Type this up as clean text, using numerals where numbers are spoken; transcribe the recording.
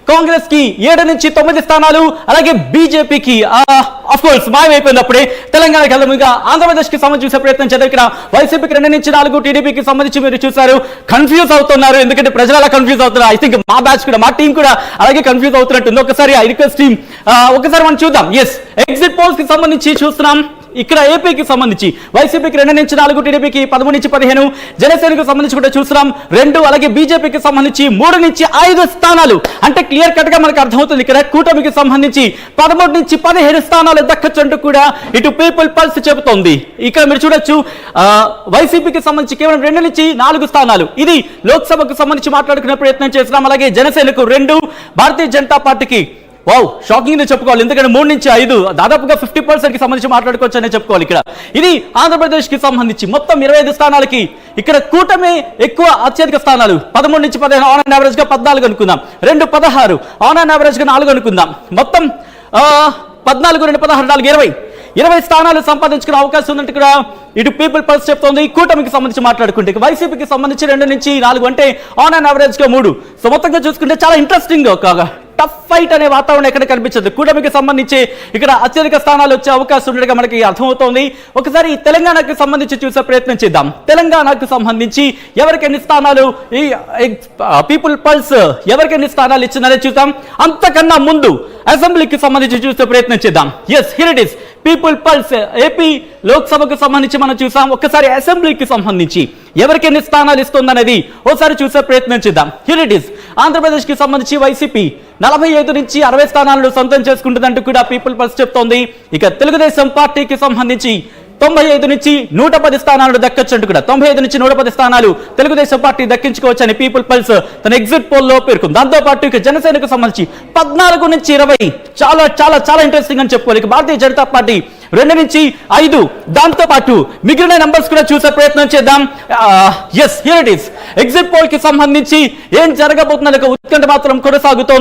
కాంగ్రెస్ కి 7 నుంచి 9 స్థానాలు, అలాగే బీజేపీకి ఆఫ్ కోర్స్ మాయమైపోయినప్పుడే తెలంగాణకి వెళ్ళముగా ఆంధ్రప్రదేశ్ కి సంబంధించి చూసే ప్రయత్నం చేద్దాం. ఇక్కడ వైసీపీకి 2 నుంచి 4, టీడీపీకి సంబంధించి మీరు చూసారు కన్ఫ్యూజ్ అవుతున్నారు, ఎందుకంటే ప్రజలు అలా కన్ఫ్యూజ్ అవుతున్నారు. ఐ థింక్ మా బ్యాచ్ కూడా, మా టీం కూడా అలాగే కన్ఫ్యూజ్ అవుతున్నట్టుంది. ఒకసారి ఐ రిక్వెస్ట్ టీం ఒకసారి మనం చూద్దాం. ఎస్, ఎగ్జిట్ పోల్స్ కి సంబంధించి చూస్తున్నాం. ఇక్కడ ఏపీకి సంబంధించి వైసీపీకి 2 నుంచి 4, టీడీపీకి 13 నుంచి 15, జనసేనకు సంబంధించి కూడా చూస్తున్నాం 2, అలాగే బీజేపీకి సంబంధించి 3 నుంచి 5 స్థానాలు. అంటే క్లియర్ కట్ గా మనకు అర్థమవుతుంది ఇక్కడ కూటమికి సంబంధించి 13 నుంచి 17 స్థానాలు దక్కచ్చంటూ కూడా ఇటు పీపుల్ పల్స్ చెబుతోంది. ఇక్కడ మీరు చూడొచ్చు వైసీపీకి సంబంధించి కేవలం 2 నుంచి 4 స్థానాలు. ఇది లోక్సభకు సంబంధించి మాట్లాడుకునే ప్రయత్నం చేస్తున్నాం. అలాగే జనసేనకు 2, భారతీయ జనతా పార్టీకి షాకింగ్ చెప్పుకోవాలి, ఎందుకంటే 3 నుంచి 5 దాదాపుగా 50% కి సంబంధించి మాట్లాడుకోవచ్చు అనే చెప్పుకోవాలి. ఇక్కడ ఇది ఆంధ్రప్రదేశ్ కి సంబంధించి మొత్తం 25 స్థానాలకి ఇక్కడ కూటమి ఎక్కువ అత్యధిక స్థానాలు 13 నుంచి 15, ఆన్ అండ్ యావరేజ్ గా 14 అనుకుందాం, 2 16, ఆన్ అండ్ యావరేజ్ గా 4 అనుకుందాం, మొత్తం 14, 2 16, 20 స్థానాలు సంపాదించుకునే అవకాశం ఉందంటే ఇక్కడ ఇటు పీపుల్ పల్స్ చెప్తోంది. కూటమికి సంబంధించి మాట్లాడుకుంటే వైసీపీకి సంబంధించి 2 నుంచి 4 అంటే ఆన్ అండ్ యావరేజ్ గా 3. సో మొత్తంగా చూసుకుంటే చాలా ఇంట్రెస్టింగ్ కాగా టఫ్ ఫైట్ అనే వాతావరణం ఎక్కడ కనిపించదు. కూటమికి సంబంధించి ఇక్కడ అత్యధిక స్థానాలు వచ్చే అవకాశం ఉండగా మనకి అర్థమవుతోంది. ఒకసారి తెలంగాణకి సంబంధించి చూసే ప్రయత్నం చేద్దాం. తెలంగాణకు సంబంధించి ఎవరికి ఎన్ని స్థానాలు ఈ పీపుల్ పల్స్ ఎవరికి ఎన్ని స్థానాలు ఇచ్చిందనే చూద్దాం. అంతకన్నా ముందు అసెంబ్లీకి సంబంధించి చూసే ప్రయత్నం చేద్దాం. Yes, here it is people pulse AP లోక్సభకు సంబంధించి మనం చూసాం. ఒక్కసారి అసెంబ్లీకి సంబంధించి ఎవరికి ఎన్ని స్థానాలు ఇస్తుందనేది ఓసారి చూసే ప్రయత్నం చేద్దాం. హియర్ ఇట్ ఇస్ ఆంధ్రప్రదేశ్ కి సంబంధించి వైసీపీ 45 నుంచి 60 స్థానాలను సొంతం చేసుకుంటుందంటూ కూడా పీపుల్ పల్స్ చెప్తోంది. ఇక తెలుగుదేశం పార్టీకి సంబంధించి 95 నుంచి 110 స్థానాలు దక్కచ్చంటూ కూడా 95 నుంచి 110 స్థానాలు తెలుగుదేశం పార్టీ దక్కించుకోవచ్చని పీపుల్ పల్స్ తన ఎగ్జిట్ పోల్ లో పేర్కొంది. దాంతో పాటు ఇక జనసేనకు సంబంధించి 14 నుంచి 20 చాలా చాలా చాలా ఇంట్రెస్టింగ్ అని చెప్పుకోవాలి. ఇక భారతీయ జనతా పార్టీ 2 నుంచి 5, దాంతో పాటు మిగిలిన నంబర్స్ కూడా చూసే ప్రయత్నం చేద్దాం. Yes, here it is exit poll కి సంబంధించి ఏం జరగబోతుందనే ఉత్కంఠ మాత్రం కొనసాగుతోంది.